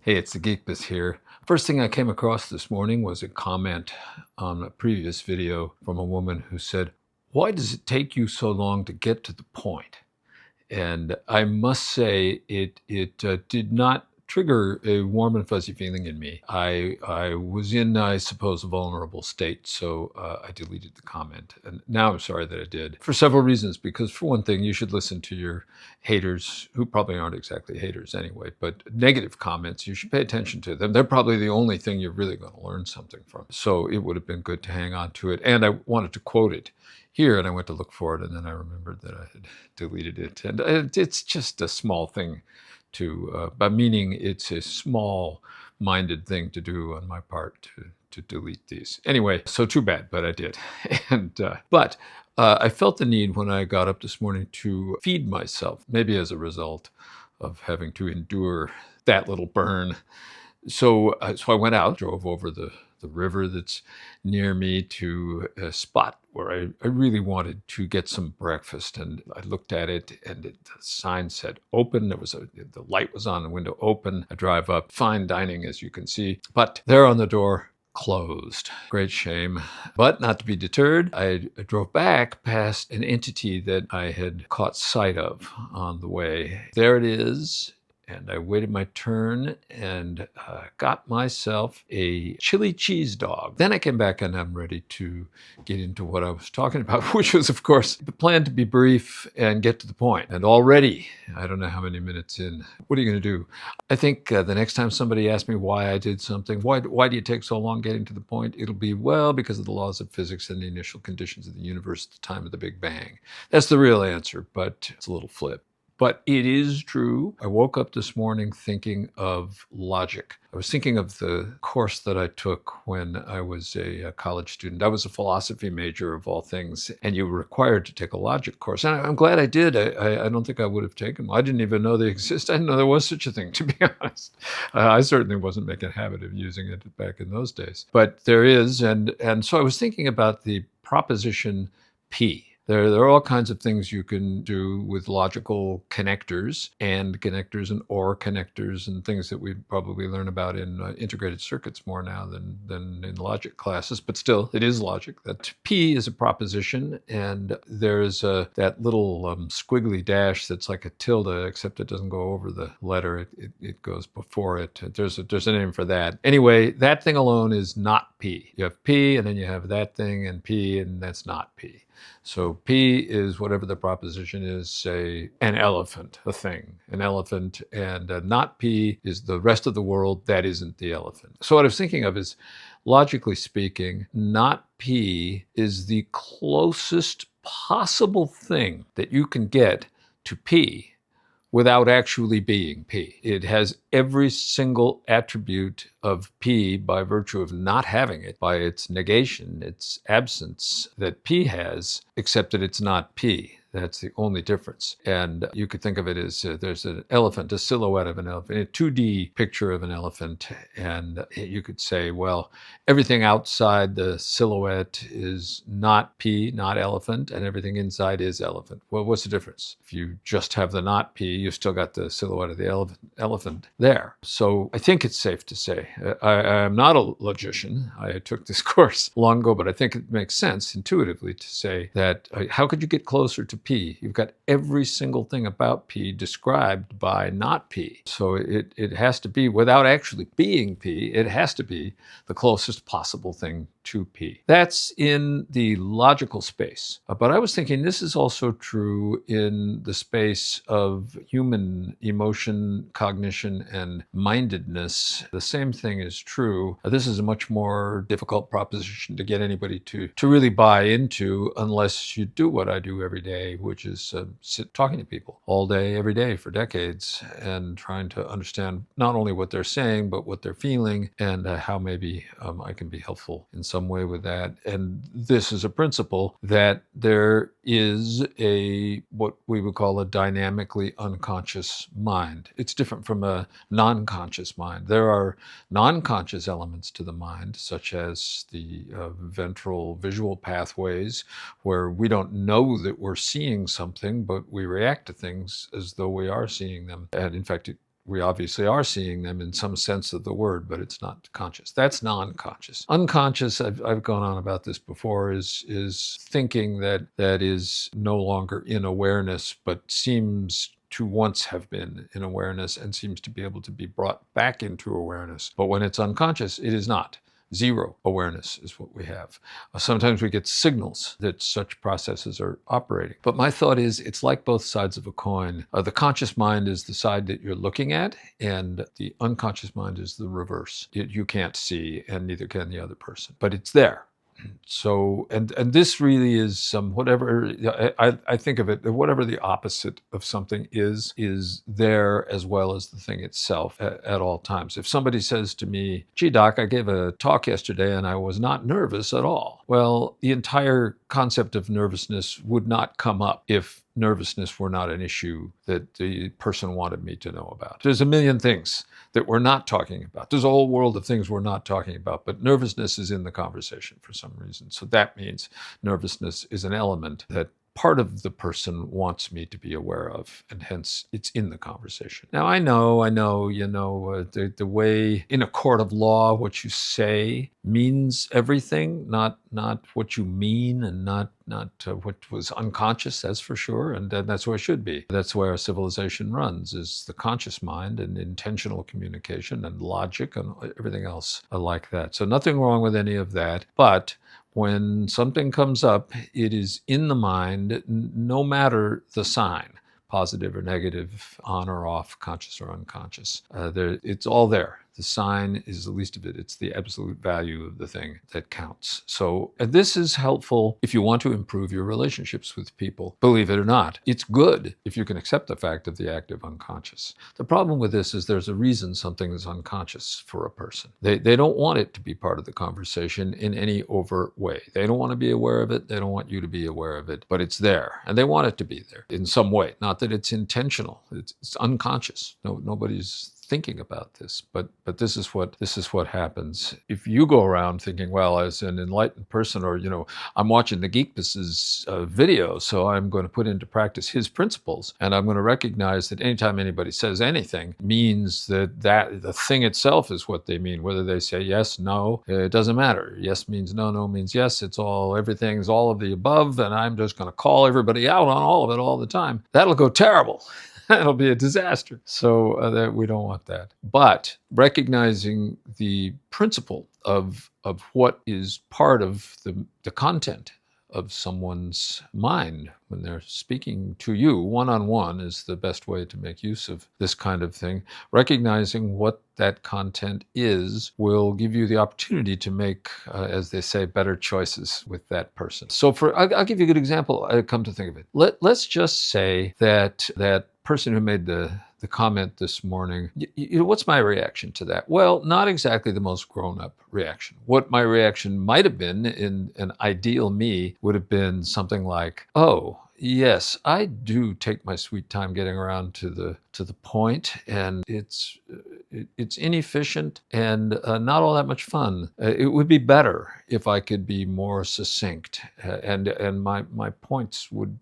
Hey, it's the Geekbus here. First thing I came across this morning was a comment on a previous video from a woman who said, "Why does it take you so long to get to the point?" And I must say it did not trigger a warm and fuzzy feeling in me. I was in, I suppose, a vulnerable state, so I deleted the comment. And now I'm sorry that I did for several reasons. Because for one thing, you should listen to your haters, who probably aren't exactly haters anyway, but negative comments, you should pay attention to them. They're probably the only thing you're really going to learn something from. So it would have been good to hang on to it. And I wanted to quote it here, and I went to look for it, and then I remembered that I had deleted it. And it's just a small thing by meaning it's a small-minded thing to do on my part to delete these. Anyway, so too bad, but I did. But I felt the need when I got up this morning to feed myself, maybe as a result of having to endure that little burn. So I went out, drove over the river that's near me to a spot where I really wanted to get some breakfast. And I looked at it, and the sign said open. The light was on the window, open. I drive up, fine dining, as you can see. But there on the door, closed. Great shame. But not to be deterred, I drove back past an entity that I had caught sight of on the way. There it is. And I waited my turn and got myself a chili cheese dog. Then I came back, and I'm ready to get into what I was talking about, which was, of course, the plan to be brief and get to the point. And already, I don't know how many minutes in, what are you going to do? I think the next time somebody asks me why I did something, why do you take so long getting to the point? It'll be, well, because of the laws of physics and the initial conditions of the universe at the time of the Big Bang. That's the real answer, but it's a little flip. But it is true. I woke up this morning thinking of logic. I was thinking of the course that I took when I was a college student. I was a philosophy major, of all things, and you were required to take a logic course. And I'm glad I did. I don't think I would have taken them. I didn't even know they exist. I didn't know there was such a thing, to be honest. I certainly wasn't making a habit of using it back in those days. But there is, and so I was thinking about the proposition P. There are all kinds of things you can do with logical connectors and or connectors and things that we probably learn about in integrated circuits more now than in logic classes. But still, it is logic. That P is a proposition, and there's that little squiggly dash that's like a tilde, except it doesn't go over the letter. It goes before it. There's a name for that. Anyway, that thing alone is not P. You have P, and then you have that thing, and P, and that's not P. So P is whatever the proposition is, say an elephant, a thing, an elephant, and not P is the rest of the world that isn't the elephant. So what I was thinking of is, logically speaking, not P is the closest possible thing that you can get to P without actually being P. It has every single attribute of P by virtue of not having it, by its negation, its absence that P has, except that it's not P. That's the only difference. And you could think of it as there's an elephant, a silhouette of an elephant, a 2D picture of an elephant. And you could say, well, everything outside the silhouette is not P, not elephant, and everything inside is elephant. Well, what's the difference? If you just have the not P, you've still got the silhouette of the elephant there. So I think it's safe to say, I'm not a logician. I took this course long ago, but I think it makes sense intuitively to say that how could you get closer to P? You've got every single thing about P described by not P. So it has to be, without actually being P, it has to be the closest possible thing to P. That's in the logical space. But I was thinking this is also true in the space of human emotion, cognition, and mindedness. The same thing is true. This is a much more difficult proposition to get anybody to really buy into unless you do what I do every day, which is sit talking to people all day, every day for decades, and trying to understand not only what they're saying, but what they're feeling, and how maybe I can be helpful in some way with that. And this is a principle that there is what we would call a dynamically unconscious mind. It's different from a non-conscious mind. There are non-conscious elements to the mind, such as the ventral visual pathways, where we don't know that we're seeing something, but we react to things as though we are seeing them. And in fact, We obviously are seeing them in some sense of the word, but it's not conscious. That's non-conscious. Unconscious, I've gone on about this before, is thinking that is no longer in awareness, but seems to once have been in awareness and seems to be able to be brought back into awareness. But when it's unconscious, it is not. Zero awareness is what we have. Sometimes we get signals that such processes are operating. But my thought is it's like both sides of a coin. The conscious mind is the side that you're looking at, and the unconscious mind is the reverse. You can't see, and neither can the other person. But it's there. So, and this really is whatever, I think of it, whatever the opposite of something is there as well as the thing itself at all times. If somebody says to me, gee, Doc, I gave a talk yesterday and I was not nervous at all. Well, the entire concept of nervousness would not come up if nervousness were not an issue that the person wanted me to know about. There's a million things that we're not talking about. There's a whole world of things we're not talking about, but nervousness is in the conversation for some reason. So that means nervousness is an element that part of the person wants me to be aware of, and hence it's in the conversation. Now, I know, the way in a court of law, what you say means everything, not what you mean, and not what was unconscious, that's for sure, and that's where it should be. That's where our civilization runs, is the conscious mind and intentional communication and logic and everything else like that. So nothing wrong with any of that, but when something comes up, it is in the mind, no matter the sign, positive or negative, on or off, conscious or unconscious. It's all there. The sign is the least of it. It's the absolute value of the thing that counts. So this is helpful if you want to improve your relationships with people. Believe it or not, it's good if you can accept the fact of the active unconscious. The problem with this is there's a reason something is unconscious for a person. They don't want it to be part of the conversation in any overt way. They don't want to be aware of it. They don't want you to be aware of it, but it's there, and they want it to be there in some way. Not that it's intentional. It's unconscious. Nobody's thinking about this, but this is what happens if you go around thinking, well, as an enlightened person, or I'm watching the Geekbus's video, so I'm going to put into practice his principles, and I'm going to recognize that anytime anybody says anything means that the thing itself is what they mean. Whether they say yes, no, it doesn't matter. Yes means no, no means yes. Everything's all of the above, and I'm just going to call everybody out on all of it all the time. That'll go terrible. It'll be a disaster. So that we don't want that. But recognizing the principle of what is part of the content of someone's mind when they're speaking to you one-on-one is the best way to make use of this kind of thing. Recognizing what that content is will give you the opportunity to make, as they say, better choices with that person. So I'll give you a good example. I come to think of it. Let's just say that person who made the comment this morning, what's my reaction to that? Well, not exactly the most grown-up reaction. What my reaction might have been in an ideal me would have been something like, oh, yes, I do take my sweet time getting around to the point, and it's inefficient and not all that much fun. It would be better if I could be more succinct, and my points would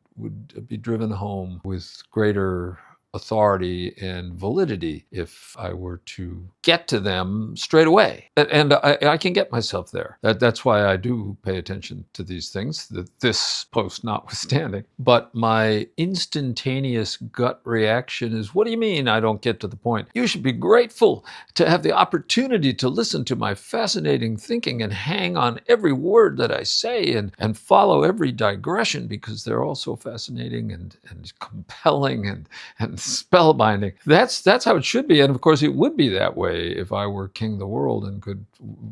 be driven home with greater authority and validity if I were to get to them straight away. And I can get myself there. That's why I do pay attention to these things, this post notwithstanding. But my instantaneous gut reaction is, what do you mean I don't get to the point? You should be grateful to have the opportunity to listen to my fascinating thinking and hang on every word that I say and follow every digression, because they're all so fascinating and compelling and spellbinding. That's how it should be. And of course, it would be that way if I were king of the world and could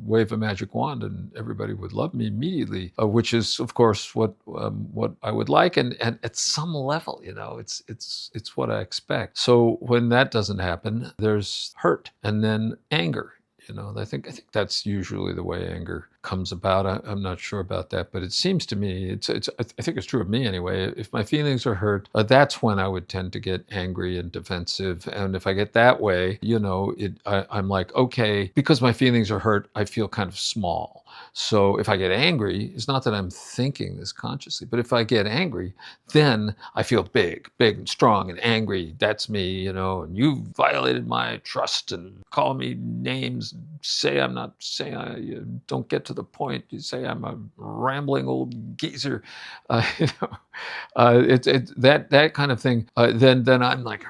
wave a magic wand and everybody would love me immediately, which is, of course, what I would like. And at some level, it's what I expect. So when that doesn't happen, there's hurt and then anger. I think that's usually the way anger comes about. I'm not sure about that, but it seems to me, I think it's true of me anyway. If my feelings are hurt, that's when I would tend to get angry and defensive. And if I get that way, I'm like, okay, because my feelings are hurt, I feel kind of small. So if I get angry, it's not that I'm thinking this consciously, but if I get angry, then I feel big and strong and angry. That's me, and you violated my trust and call me names, say I'm not saying you don't get to the point. You say I'm a rambling old geezer, uh, you know, that kind of thing. Then I'm like,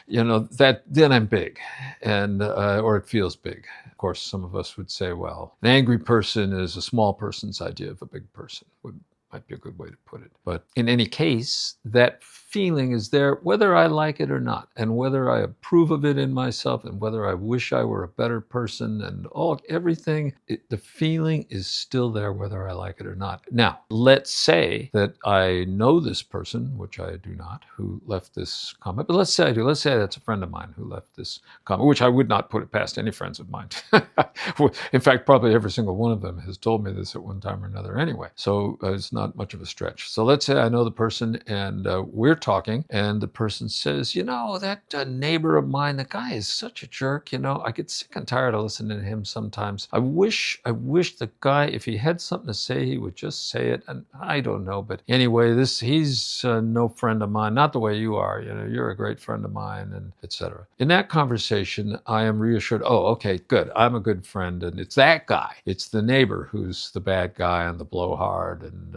that then I'm big, and or it feels big. Of course, some of us would say, well, an angry person is a small person's idea of a big person. Might be a good way to put it. But in any case, that feeling is there whether I like it or not, and whether I approve of it in myself, and whether I wish I were a better person, and everything, the feeling is still there whether I like it or not. Now, let's say that I know this person, which I do not, who left this comment, but let's say I do. Let's say that's a friend of mine who left this comment, which I would not put it past any friends of mine. In fact, probably every single one of them has told me this at one time or another anyway. So it's not much of a stretch. So let's say I know the person and we're talking, and the person says, that neighbor of mine, the guy is such a jerk. I get sick and tired of listening to him sometimes. I wish the guy, if he had something to say, he would just say it. And I don't know, but anyway, he's no friend of mine, not the way you are. You're a great friend of mine, and etc. In that conversation, I am reassured. Oh, okay, good. I'm a good friend, and it's that guy. It's the neighbor who's the bad guy and the blowhard, and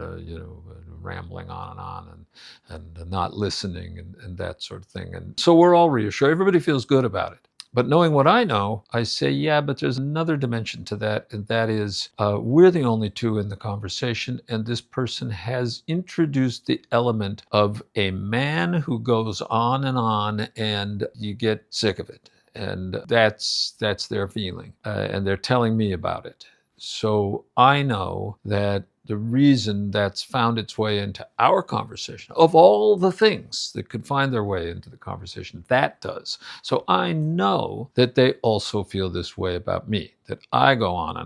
rambling on and not listening and that sort of thing. And so we're all reassured. Everybody feels good about it. But knowing what I know, I say, yeah, but there's another dimension to that, and that is we're the only two in the conversation, and this person has introduced the element of a man who goes on, and you get sick of it. And that's their feeling, and they're telling me about it. So I know that the reason that's found its way into our conversation, of all the things that could find their way into the conversation, that does. So I know that they also feel this way about me, that I go on,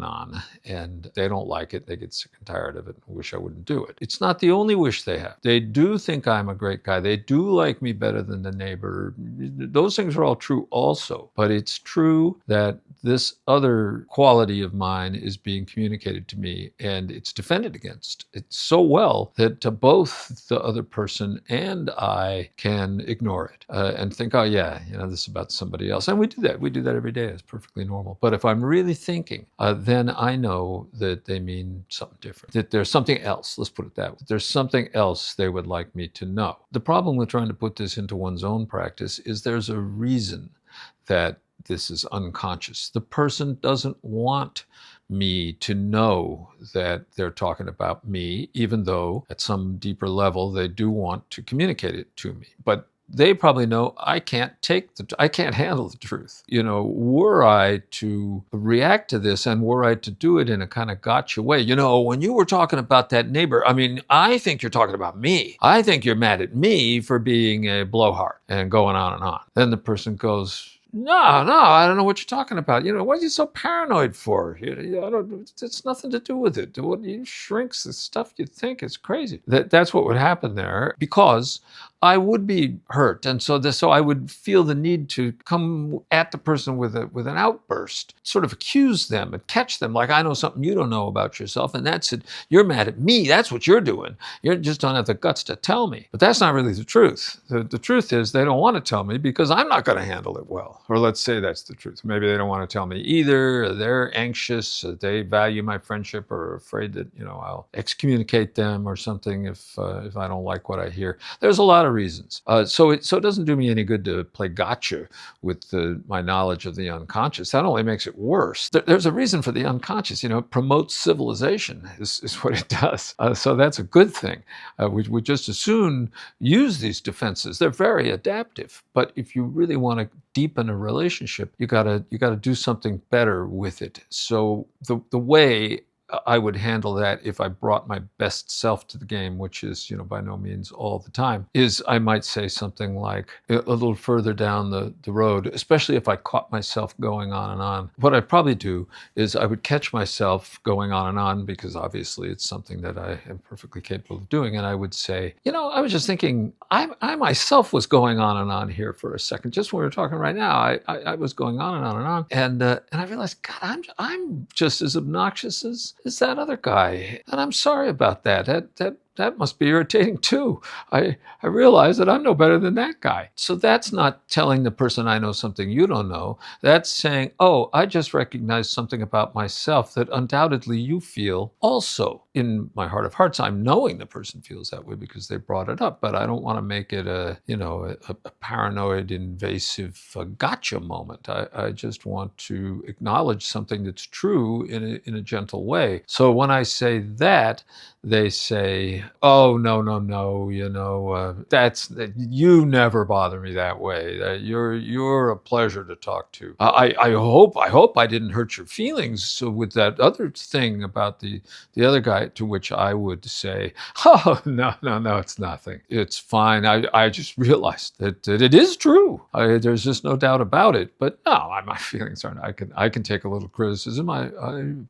and they don't like it. They get sick and tired of it and wish I wouldn't do it. It's not the only wish they have. They do think I'm a great guy. They do like me better than the neighbor. Those things are all true also. But it's true that this other quality of mine is being communicated to me, and it's defended against. It's so well that both the other person and I can ignore it and think, oh yeah, this is about somebody else. And we do that. We do that every day. It's perfectly normal. But if I'm really thinking, then I know that they mean something different, that there's something else. Let's put it that way. There's something else they would like me to know. The problem with trying to put this into one's own practice is there's a reason that this is unconscious. The person doesn't want me to know that they're talking about me, even though at some deeper level they do want to communicate it to me. But they probably know I can't handle the truth. Were I to react to this, and were I to do it in a kind of gotcha way, when you were talking about that neighbor, I think you're talking about me. I think you're mad at me for being a blowhard, and going on and on. Then the person goes, no, I don't know what you're talking about. What are you so paranoid for? It's nothing to do with it. You shrinks the stuff you think is crazy. That's what would happen there, because I would be hurt, and so I would feel the need to come at the person with an outburst, sort of accuse them and catch them, like I know something you don't know about yourself, and that's it. You're mad at me. That's what you're doing. You just don't have the guts to tell me. But that's not really the truth. The truth is they don't want to tell me because I'm not going to handle it well. Or let's say that's the truth. Maybe they don't want to tell me either. Or they're anxious. Or they value my friendship, or are afraid that I'll excommunicate them or something if I don't like what I hear. There's a lot of reasons. So it doesn't do me any good to play gotcha with my knowledge of the unconscious. That only makes it worse. There's a reason for the unconscious. It promotes civilization is what it does. So that's a good thing. We just as soon use these defenses. They're very adaptive. But if you really want to deepen a relationship, you gotta do something better with it. So the way I would handle that if I brought my best self to the game, which is, by no means all the time, is I might say something like a little further down the road, especially if I caught myself going on and on. What I'd probably do is I would catch myself going on and on, because obviously it's something that I am perfectly capable of doing. And I would say, I was just thinking, I myself was going on and on here for a second. Just when we were talking right now, I was going on and on and on. And I realized, God, I'm just as obnoxious is that other guy. And I'm sorry about that. That must be irritating too. I realize that I'm no better than that guy. So that's not telling the person I know something you don't know. That's saying, oh, I just recognize something about myself that undoubtedly you feel also. In my heart of hearts, I'm knowing the person feels that way because they brought it up, but I don't want to make it a paranoid, invasive gotcha moment. I just want to acknowledge something that's true in a gentle way. So when I say that, they say, oh, no, you never bother me that way. You're a pleasure to talk to. I hope I didn't hurt your feelings. So with that other thing about the other guy, to which I would say, oh, no, it's nothing. It's fine. I just realized that it is true. There's just no doubt about it. But no, my feelings aren't. I can take a little criticism. I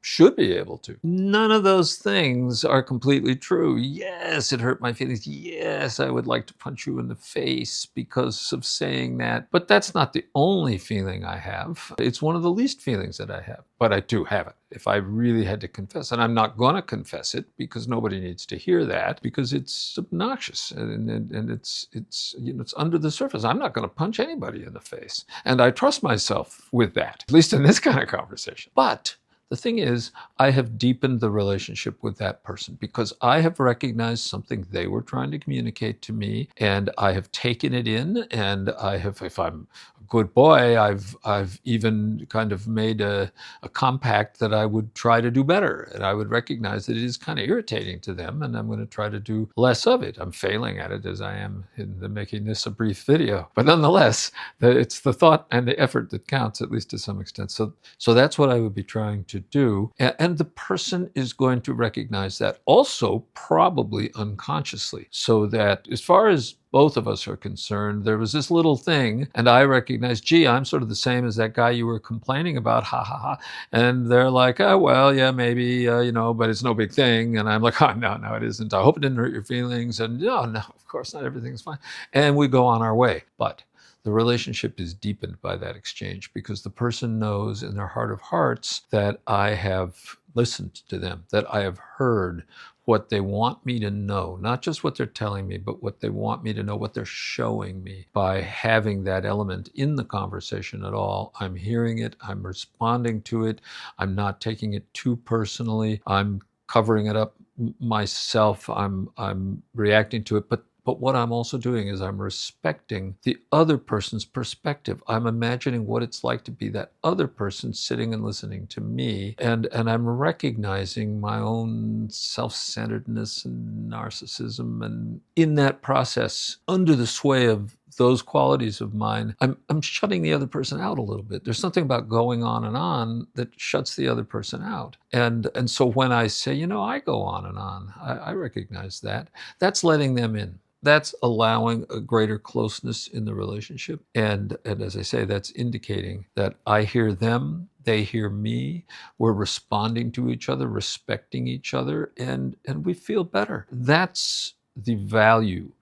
should be able to. None of those things are completely true. Yes, it hurt my feelings. Yes, I would like to punch you in the face because of saying that. But that's not the only feeling I have. It's one of the least feelings that I have. But I do have it. If I really had to confess, and I'm not going to confess it because nobody needs to hear that, because it's obnoxious and it's under the surface. I'm not going to punch anybody in the face. And I trust myself with that, at least in this kind of conversation. But the thing is, I have deepened the relationship with that person because I have recognized something they were trying to communicate to me, and I have taken it in, and I have, if I'm a good boy, I've even kind of made a compact that I would try to do better, and I would recognize that it is kind of irritating to them, and I'm going to try to do less of it. I'm failing at it as I am in making this a brief video, but nonetheless, it's the thought and the effort that counts, at least to some extent. So that's what I would be trying to do. And the person is going to recognize that also, probably unconsciously. So that as far as both of us are concerned, there was this little thing, and I recognized, gee, I'm sort of the same as that guy you were complaining about, ha ha ha. And they're like, oh, well, yeah, maybe, but it's no big thing. And I'm like, oh, no, it isn't. I hope it didn't hurt your feelings. And no, of course not, everything's fine. And we go on our way. But the relationship is deepened by that exchange because the person knows in their heart of hearts that I have listened to them, that I have heard what they want me to know, not just what they're telling me, but what they want me to know, what they're showing me by having that element in the conversation at all. I'm hearing it, I'm responding to it, I'm not taking it too personally, I'm covering it up myself, I'm reacting to it, but what I'm also doing is I'm respecting the other person's perspective. I'm imagining what it's like to be that other person sitting and listening to me. And I'm recognizing my own self-centeredness and narcissism. And in that process, under the sway of those qualities of mine, I'm shutting the other person out a little bit. There's something about going on that shuts the other person out. And so when I say, I go on and on, I recognize that. That's letting them in. That's allowing a greater closeness in the relationship. And as I say, that's indicating that I hear them, they hear me, we're responding to each other, respecting each other, and we feel better. That's the value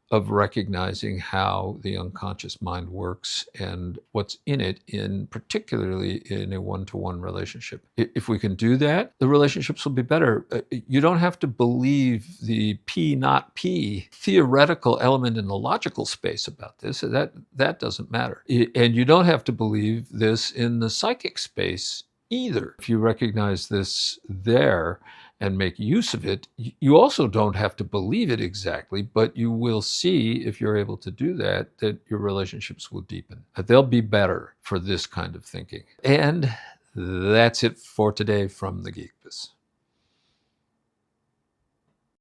of recognizing how the unconscious mind works and what's in it, particularly in a one-to-one relationship. If we can do that, the relationships will be better. You don't have to believe the P not P theoretical element in the logical space about this. That doesn't matter. And you don't have to believe this in the psychic space either. If you recognize this there and make use of it, you also don't have to believe it exactly, but you will see, if you're able to do that your relationships will deepen. They'll be better for this kind of thinking. And that's it for today from the Geek Biz.